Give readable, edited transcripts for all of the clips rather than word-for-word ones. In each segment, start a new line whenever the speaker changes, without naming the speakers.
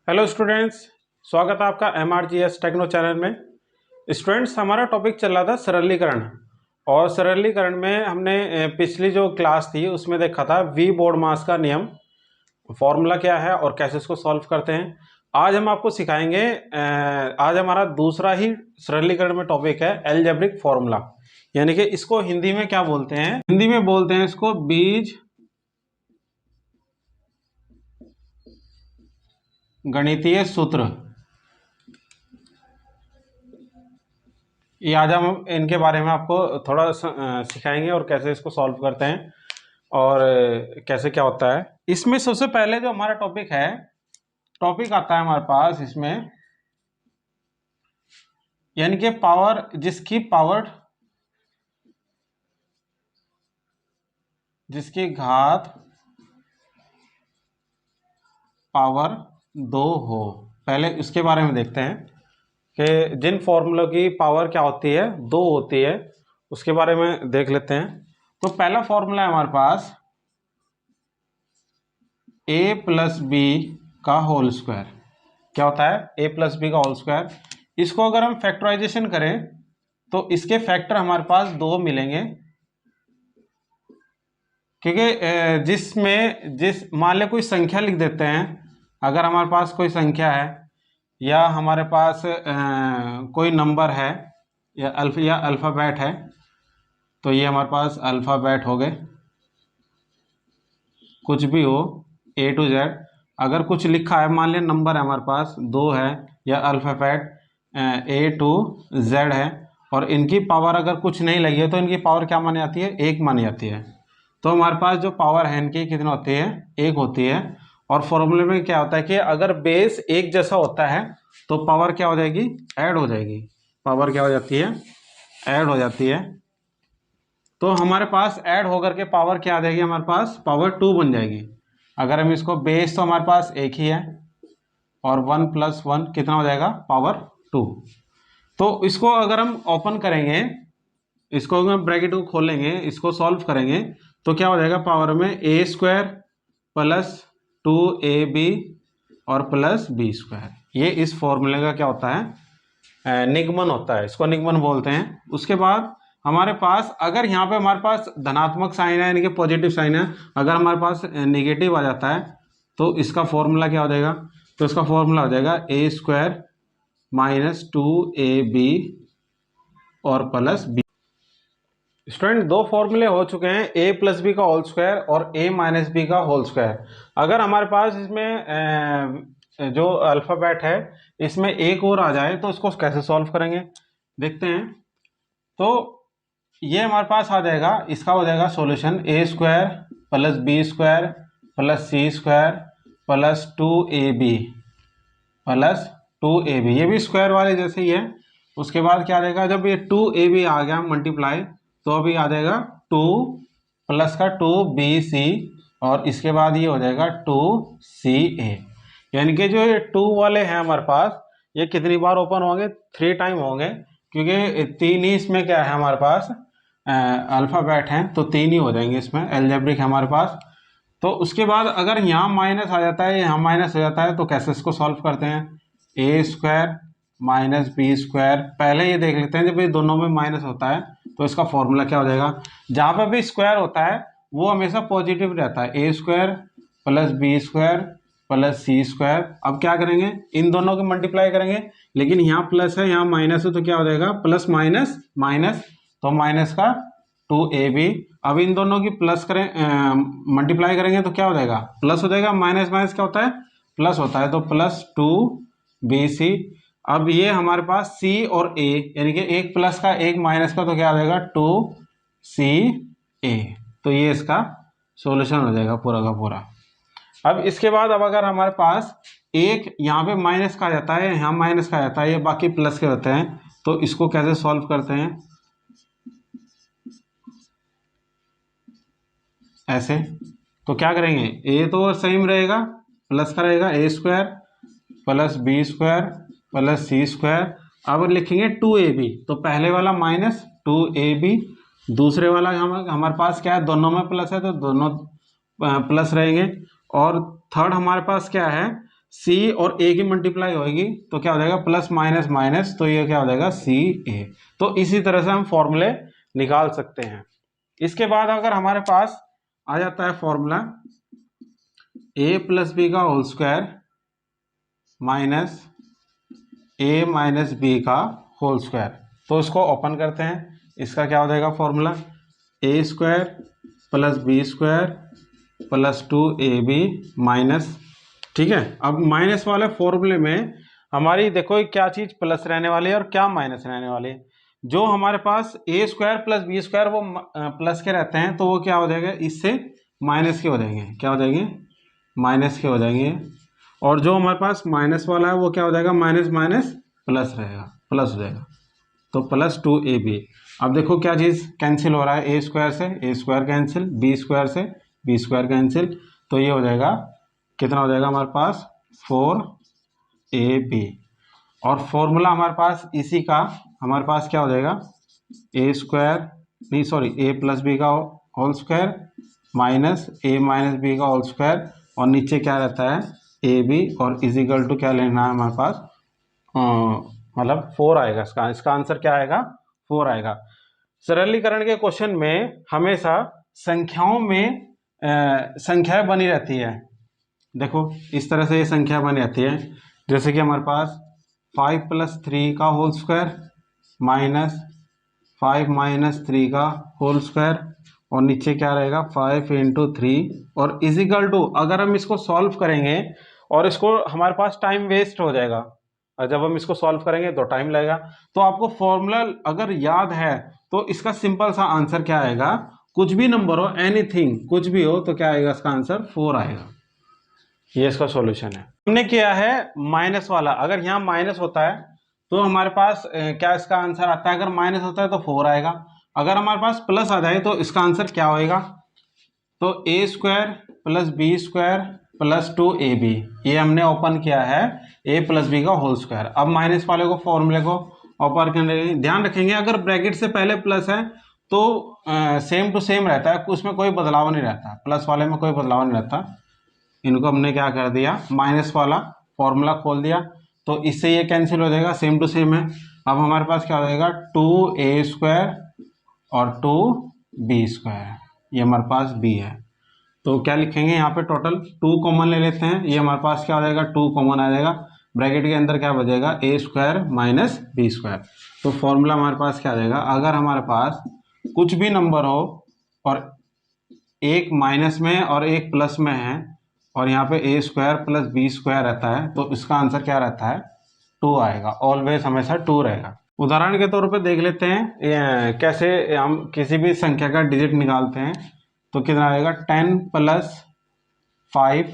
Hello students, स्वागत है आपका MRGS टेक्नो चैनल में। स्टूडेंट्स, हमारा टॉपिक चल रहा था सरलीकरण। और सरलीकरण में हमने पिछली जो क्लास थी उसमें देखा था वी बोर्डमास का नियम, फॉर्मूला क्या है और कैसे इसको सॉल्व करते हैं। आज हम आपको सिखाएंगे। आज हमारा दूसरा ही सरलीकरण में टॉपिक है एलजेब्रिक फॉर्मूला, यानी कि इसको हिंदी में क्या बोलते हैं? हिंदी में बोलते हैं इसको बीज गणितीय सूत्र। ये आज हम इनके बारे में आपको थोड़ा सिखाएंगे और कैसे इसको सॉल्व करते हैं और कैसे क्या होता है। इसमें सबसे पहले जो हमारा टॉपिक आता है हमारे पास इसमें, यानी कि पावर, जिसकी घात पावर 2 हो। पहले उसके बारे में देखते हैं कि जिन फॉर्मूलों की पावर क्या होती है, 2 होती है, उसके बारे में देख लेते हैं। तो पहला फॉर्मूला है हमारे पास a प्लस बी का होल स्क्वायर। क्या होता है? a प्लस बी का होल स्क्वायर। इसको अगर हम फैक्टराइजेशन करें तो इसके फैक्टर हमारे पास 2 मिलेंगे, क्योंकि मान लें कोई संख्या लिख देते हैं। अगर हमारे पास कोई संख्या है या हमारे पास कोई नंबर है या अल्फ़ाबेट है, तो ये हमारे पास अल्फ़ाबेट हो गए, कुछ भी हो A to Z। अगर कुछ लिखा है, मान लें नंबर है हमारे पास 2 है या अल्फ़ाबेट A to Z है, और इनकी पावर अगर कुछ नहीं लगी है तो इनकी पावर क्या मानी जाती है? 1 मानी जाती है। तो हमारे पास जो पावर है इनकी कितनी होती है? 1 होती है। और फॉर्मूले में क्या होता है कि अगर बेस एक जैसा होता है तो पावर क्या हो जाएगी? ऐड हो जाएगी। पावर क्या हो जाती है? ऐड हो जाती है। तो हमारे पास ऐड होकर के पावर क्या आ जाएगी? हमारे पास पावर 2 बन जाएगी। अगर हम इसको, बेस तो हमारे पास एक ही है, और 1 + 1 कितना हो जाएगा? पावर 2। तो इसको अगर हम ओपन करेंगे, इसको अगर हम ब्रैकेट को खोलेंगे, इसको सॉल्व करेंगे तो क्या हो जाएगा? पावर में a² + 2ab और प्लस b²। ये इस फॉर्मूले का क्या होता है? निगमन होता है। इसको निगमन बोलते हैं। उसके बाद हमारे पास, अगर यहाँ पे हमारे पास धनात्मक साइन है, यानी कि पॉजिटिव साइन है, अगर हमारे पास नेगेटिव आ जाता है तो इसका फॉर्मूला क्या हो जाएगा? तो इसका फॉर्मूला हो जाएगा a² - 2ab और प्लस b। स्टूडेंट, 2 फॉर्मूले हो चुके हैं, a + b का होल स्क्वायर और a - b का होल स्क्वायर। अगर हमारे पास इसमें जो अल्फ़ाबेट है इसमें एक और आ जाए तो इसको कैसे सॉल्व करेंगे देखते हैं। तो ये हमारे पास आ जाएगा, इसका हो जाएगा solution a² + b² + c² + 2ab + 2ab। ये भी स्क्वायर वाले जैसे ही है। उसके बाद क्या आ जाएगा? जब ये 2ab आ गया मल्टीप्लाई, तो अभी आ जाएगा 2 प्लस का 2bc, और इसके बाद ये हो जाएगा 2ca। यानी कि जो ये 2 वाले हैं हमारे पास, ये कितनी बार ओपन होंगे? 3 टाइम होंगे, क्योंकि 3 ही इसमें क्या है हमारे पास? अल्फ़ाबेट हैं, तो 3 ही हो जाएंगे इसमें। एल्जेब्रिक है हमारे पास। तो उसके बाद अगर यहाँ माइनस आ जाता है, यहाँ माइनस हो जाता है, तो कैसे इसको सॉल्व करते हैं? a² - b²। पहले ये देख लेते हैं, जब ये दोनों में माइनस होता है तो इसका फॉर्मूला क्या हो जाएगा? जहाँ पे भी स्क्वायर होता है वो हमेशा पॉजिटिव रहता है। a² + b² + c²। अब क्या करेंगे? इन दोनों को मल्टीप्लाई करेंगे, लेकिन यहाँ प्लस है, यहाँ माइनस है, तो क्या हो जाएगा? प्लस माइनस माइनस, तो माइनस का 2ab। अब इन दोनों की प्लस करें, मल्टीप्लाई करेंगे तो क्या हो जाएगा? प्लस हो जाएगा। माइनस माइनस क्या होता है? प्लस होता है, तो प्लस 2bc। अब ये हमारे पास c और a, यानी कि एक प्लस का एक माइनस का, तो क्या आ जाएगा? 2ca। तो ये इसका सॉल्यूशन हो जाएगा पूरा का पूरा। अब इसके बाद, अब अगर हमारे पास एक यहाँ पे माइनस का आ जाता है, यहाँ माइनस का आ जाता है, ये बाकी प्लस के होते हैं, तो इसको कैसे सॉल्व करते हैं? ऐसे। तो क्या करेंगे? a तो सेम रहेगा, प्लस का रहेगा, a² + b² + c²। अब लिखेंगे 2ab, तो पहले वाला माइनस 2ab, दूसरे वाला हमारे पास क्या है? दोनों में प्लस है, तो दोनों प्लस रहेंगे। और थर्ड हमारे पास क्या है? सी और ए की मल्टीप्लाई होगी तो क्या हो जाएगा प्लस माइनस माइनस, तो ये क्या हो जाएगा सी ए। तो इसी तरह से हम फॉर्मूले निकाल सकते हैं। इसके बाद अगर हमारे पास आ जाता है फॉर्मूला ए प्लस बी का whole square minus A minus B का होल स्क्वायर, तो इसको ओपन करते हैं। इसका क्या हो जाएगा formula A square plus B square plus 2ab minus, ठीक है। अब माइनस वाले फॉर्मूले में हमारी देखो क्या चीज़ प्लस रहने वाली है और क्या माइनस रहने वाली है। जो हमारे पास ए स्क्वायर प्लस बी स्क्वायर वो प्लस के रहते हैं, तो वो क्या हो जाएगा इससे माइनस के हो जाएंगे, क्या हो जाएंगे माइनस के हो जाएंगे। और जो हमारे पास माइनस वाला है वो क्या हो जाएगा माइनस माइनस प्लस रहेगा, प्लस हो जाएगा, तो प्लस 2ab। अब देखो क्या चीज़ कैंसिल हो रहा है, ए स्क्वायर से ए स्क्वायर कैंसिल, बी स्क्वायर से बी स्क्वायर कैंसिल, तो ये हो जाएगा कितना हो जाएगा हमारे पास 4ab। और फॉर्मूला हमारे पास इसी का हमारे पास क्या हो जाएगा ए स्क्वायर नहीं सॉरी ए प्लस बी का whole square minus A minus B का होल स्क्वायर, और नीचे क्या रहता है ए बी, और इजिकल टू क्या लेना है हमारे पास मतलब 4 आएगा। इसका आंसर क्या आएगा 4 आएगा। सरलीकरण के क्वेश्चन में हमेशा संख्याओं में संख्याएं बनी रहती है। देखो इस तरह से ये संख्या बनी रहती है, जैसे कि हमारे पास 5 + 3 का होल स्क्वायर माइनस 5 - 3 का होल स्क्वायर, और नीचे क्या रहेगा 5 × 3, और इजिकल टू अगर हम इसको सॉल्व करेंगे और इसको हमारे पास टाइम वेस्ट हो जाएगा, और जब हम इसको सॉल्व करेंगे तो टाइम लगेगा। तो आपको फॉर्मूला अगर याद है तो इसका सिंपल सा आंसर क्या आएगा, कुछ भी नंबर हो एनीथिंग कुछ भी हो तो क्या आएगा इसका आंसर 4 आएगा। ये इसका सॉल्यूशन है। हमने किया है माइनस वाला, अगर यहाँ माइनस होता है तो हमारे पास क्या इसका आंसर आता है, अगर माइनस होता है तो 4 आएगा। अगर हमारे पास प्लस आ जाए तो इसका आंसर क्या होएगा, तो A square plus B square plus 2ab, ये हमने ओपन किया है ए प्लस बी का होल स्क्वायर। अब माइनस वाले को फॉर्मूले को ओपन करने ध्यान रखेंगे, अगर ब्रैकेट से पहले प्लस है तो सेम टू सेम रहता है, उसमें कोई बदलाव नहीं रहता, प्लस वाले में कोई बदलाव नहीं रहता। इनको हमने क्या कर दिया माइनस वाला फॉर्मूला खोल दिया, तो इससे ये कैंसिल हो जाएगा, सेम टू सेम है। अब हमारे पास क्या हो जाएगा 2a स्क्वायर और 2b स्क्वायर, ये हमारे पास b है। तो क्या लिखेंगे यहाँ पे टोटल 2 कॉमन ले लेते हैं, ये हमारे पास क्या हो जाएगा 2 कॉमन आ जाएगा, ब्रैकेट के अंदर क्या बचेगा a square minus b square. तो फॉर्मूला हमारे पास क्या आ जाएगा, अगर हमारे पास कुछ भी नंबर हो और एक माइनस में और एक प्लस में है और यहाँ पे a square plus b square रहता है, तो इसका आंसर क्या रहता है 2 आएगा, ऑलवेज हमेशा 2 रहेगा। उदाहरण के तौर पे देख लेते हैं कैसे हम किसी भी संख्या का डिजिट निकालते हैं। तो कितना आएगा 10 + 5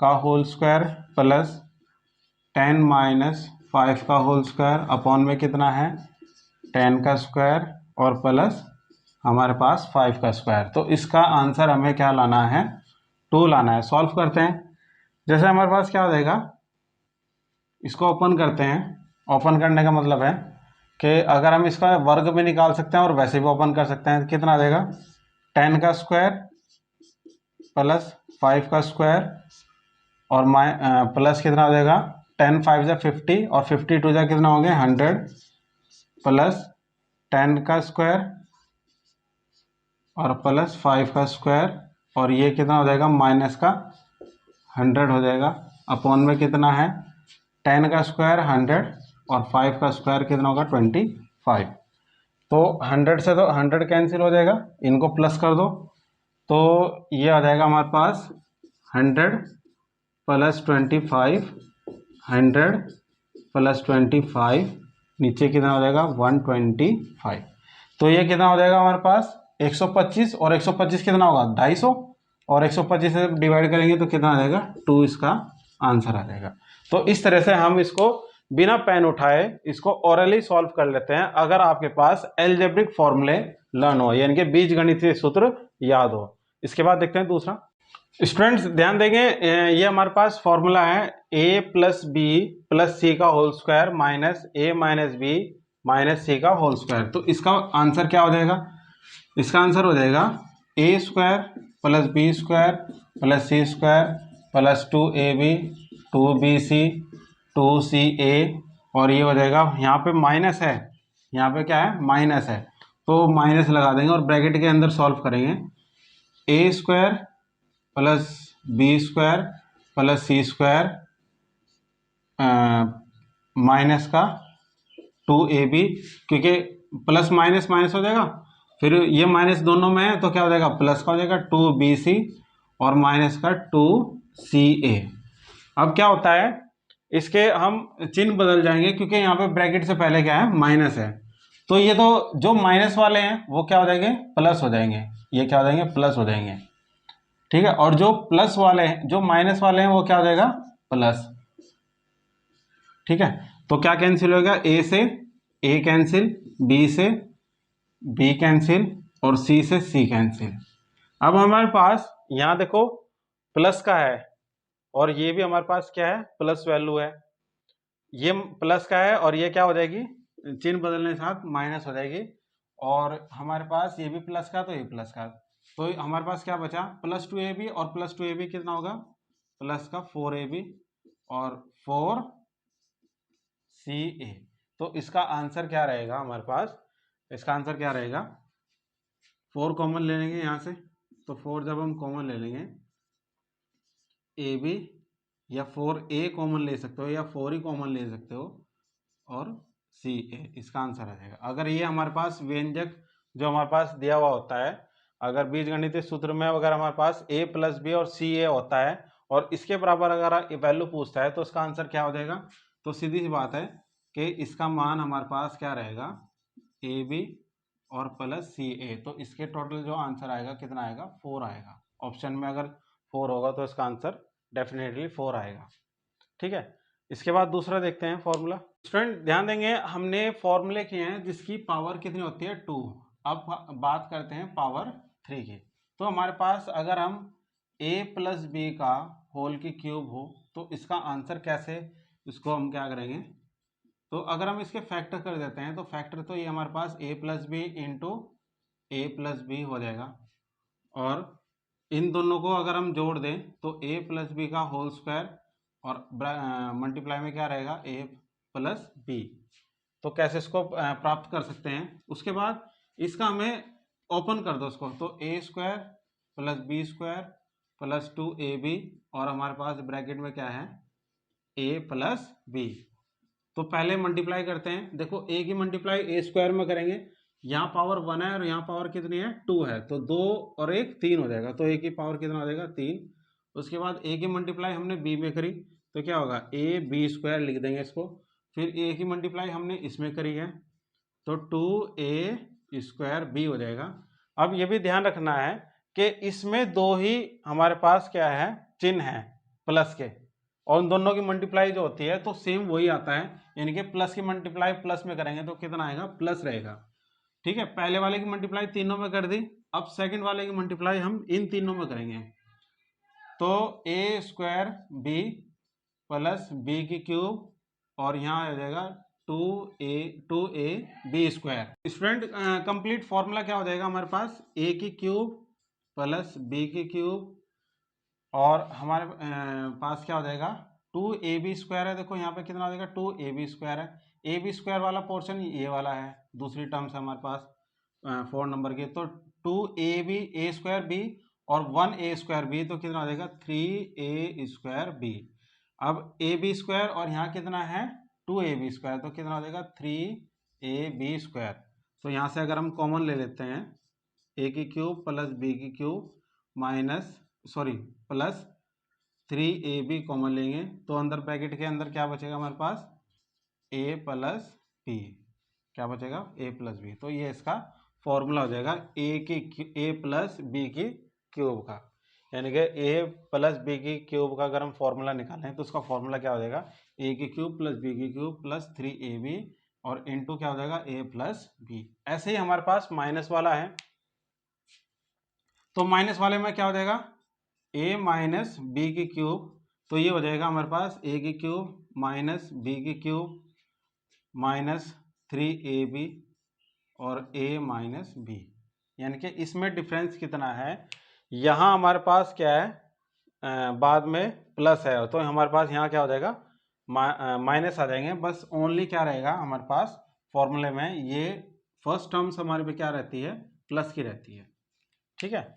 का होल स्क्वायर प्लस 10 - 5 का होल स्क्वायर अपॉन में कितना है 10 का स्क्वायर और प्लस हमारे पास 5 का स्क्वायर। तो इसका आंसर हमें क्या लाना है 2 लाना है। सॉल्व करते हैं, जैसे हमारे पास क्या हो जाएगा, इसको ओपन करते हैं। ओपन करने का मतलब है कि अगर हम इसका वर्ग भी निकाल सकते हैं और वैसे भी ओपन कर सकते हैं। कितना आ जाएगा 10 का स्क्वायर प्लस 5 का स्क्वायर और प्लस कितना हो जाएगा 10 × 5 = 50 और 50 × 2 = कितना हो गया 100 प्लस 10 का स्क्वायर और प्लस 5 का स्क्वायर, और ये कितना हो जाएगा माइनस का 100 हो जाएगा अपॉन में कितना है 10 का स्क्वायर 100 और 5 का स्क्वायर कितना होगा 25। तो 100 से तो 100 कैंसिल हो जाएगा, इनको प्लस कर दो तो ये आ जाएगा हमारे पास 100 + 25 100 + 25 नीचे कितना हो जाएगा 125। तो ये कितना हो जाएगा हमारे पास 125 और 125 कितना होगा 250 और 125 से डिवाइड करेंगे तो कितना आ जाएगा 2 इसका आंसर आ जाएगा। तो इस तरह से हम इसको बिना पेन उठाए इसको ओरली सॉल्व कर लेते हैं, अगर आपके पास एल्जेब्रिक फॉर्मूले लर्न हो यानी कि बीजगणितीय सूत्र याद हो। इसके बाद देखते हैं दूसरा। स्टूडेंट्स ध्यान देंगे, ये हमारे पास फॉर्मूला है a + b + c का whole square minus a - b - c का होल स्क्वायर। तो इसका आंसर क्या हो जाएगा, इसका आंसर हो जाएगा a square plus b square plus c square plus 2ab 2BC 2CA, और ये हो जाएगा, यहाँ पे माइनस है, यहाँ पे क्या है, माइनस है, तो माइनस लगा देंगे और ब्रैकेट के अंदर सॉल्व करेंगे। A square plus B square plus C square minus का 2AB, क्योंकि प्लस माइनस माइनस हो जाएगा, फिर ये माइनस दोनों में है तो क्या हो जाएगा, प्लस का हो जाएगा 2BC और माइनस का 2CA। अब क्या होता है, इसके हम चिन्ह बदल जाएंगे क्योंकि यहाँ पे ब्रैकेट से पहले क्या है, माइनस है, तो ये तो जो माइनस वाले हैं वो क्या हो जाएंगे, प्लस हो जाएंगे, ये क्या हो जाएंगे, प्लस हो जाएंगे, ठीक है, और जो प्लस वाले हैं, जो माइनस वाले हैं वो क्या हो जाएगा, प्लस, ठीक है। तो क्या कैंसिल होगा, ए से ए कैंसिल, बी से बी कैंसिल और सी से सी कैंसिल। अब हमारे पास यहाँ देखो प्लस का है और ये भी हमारे पास क्या है, प्लस वैल्यू है, ये प्लस का है और ये क्या हो जाएगी, चिन्ह बदलने के साथ माइनस हो जाएगी, और हमारे पास ये भी प्लस का तो ये प्लस का, तो हमारे पास क्या बचा, +2AB, और +2AB कितना होगा, प्लस का 4AB और 4CA। तो इसका आंसर क्या रहेगा हमारे पास, इसका आंसर क्या रहेगा, 4 कॉमन ले लेंगे यहाँ से, तो 4 जब हम कॉमन ले लेंगे, AB या 4A कॉमन ले सकते हो या 4 ही कॉमन ले सकते हो, और CA इसका आंसर आ जाएगा। अगर ये हमारे पास व्यंजक जो हमारे पास दिया हुआ होता है, अगर बीजगणितीय सूत्र में अगर हमारे पास A + B और CA होता है और इसके बराबर अगर वैल्यू पूछता है तो इसका आंसर क्या हो जाएगा, तो सीधी सी बात है कि इसका मान हमारे पास क्या रहेगा, AB और +CA, तो इसके टोटल जो आंसर आएगा कितना आएगा, 4 आएगा। ऑप्शन में अगर 4 होगा तो इसका आंसर डेफिनेटली 4 आएगा, ठीक है। इसके बाद दूसरा देखते हैं फॉर्मूला। स्टूडेंट ध्यान देंगे, हमने फॉर्मूले किए हैं जिसकी पावर कितनी होती है, 2। अब बात करते हैं पावर 3 की। तो हमारे पास अगर हम A + B का होल की क्यूब हो तो इसका आंसर कैसे, इसको हम क्या करेंगे, तो अगर हम इसके फैक्टर कर देते हैं तो फैक्टर तो ये हमारे पास A + B into A + B हो जाएगा, और इन दोनों को अगर हम जोड़ दें तो A + B का होल स्क्वायर और मल्टीप्लाई में क्या रहेगा, A + B। तो कैसे इसको प्राप्त कर सकते हैं, उसके बाद इसका हमें ओपन कर दो इसको, तो A² + B² + 2AB, और हमारे पास ब्रैकेट में क्या है, A + B। तो पहले मल्टीप्लाई करते हैं, देखो A की मल्टीप्लाई A² में करेंगे, यहाँ पावर 1 है और यहाँ पावर कितनी है, 2 है, तो 2 और 1 3 हो जाएगा, तो A की पावर कितना हो जाएगा, 3। उसके बाद A की मल्टीप्लाई हमने B में करी तो क्या होगा, AB² लिख देंगे इसको, फिर A की मल्टीप्लाई हमने इसमें करी है तो 2A² B हो जाएगा। अब ये भी ध्यान रखना है कि इसमें दो ही हमारे पास क्या है, चिन्ह है प्लस के, और उन दोनों की मल्टीप्लाई जो होती है तो सेम वही आता है, यानी कि प्लस की मल्टीप्लाई प्लस में करेंगे तो कितना आएगा, प्लस रहेगा, ठीक है। पहले वाले की मल्टीप्लाई तीनों में कर दी, अब सेकंड वाले की मल्टीप्लाई हम इन तीनों में करेंगे, तो A² B + B³ और यहाँ आ जाएगा 2A B²। Student complete formula क्या हो जाएगा हमारे पास, A³ + B³ और हमारे पास क्या हो जाएगा, 2AB² है, देखो यहाँ पे कितना हो जाएगा, 2AB² है, AB² वाला पोर्शन ये वाला है, दूसरी टर्म्स है हमारे पास 4 नंबर की, तो 2AB A²B और 1A²B, तो कितना हो जाएगा, 3A²B। अब AB² और यहाँ कितना है, 2AB², तो कितना हो जाएगा, 3AB²। तो यहाँ से अगर हम कॉमन ले लेते हैं, A³ + B³ minus plus 3AB common लेंगे तो अंदर ब्रैकेट के अंदर क्या बचेगा हमारे पास, A + B, क्या बचेगा, A + B। तो ये इसका फॉर्मूला हो जाएगा A + B³ का, यानी कि A + B³ का अगर हम फॉर्मूला निकालें तो उसका फॉर्मूला क्या हो जाएगा, A³ + B³ + 3AB और इंटू क्या हो जाएगा, A + B। ऐसे ही हमारे पास माइनस वाला है, तो माइनस वाले में क्या हो जाएगा, A - B³, तो ये हो जाएगा हमारे पास A³ - B³ माइनस 3AB और A - B, यानी कि इसमें डिफरेंस कितना है, यहाँ हमारे पास क्या है, बाद में प्लस है तो हमारे पास यहाँ क्या हो जाएगा, माइनस आ जाएंगे। बस ओनली क्या रहेगा हमारे पास फॉर्मूले में, ये फर्स्ट टर्म्स हमारे पे क्या रहती है, प्लस की रहती है। ठीक है।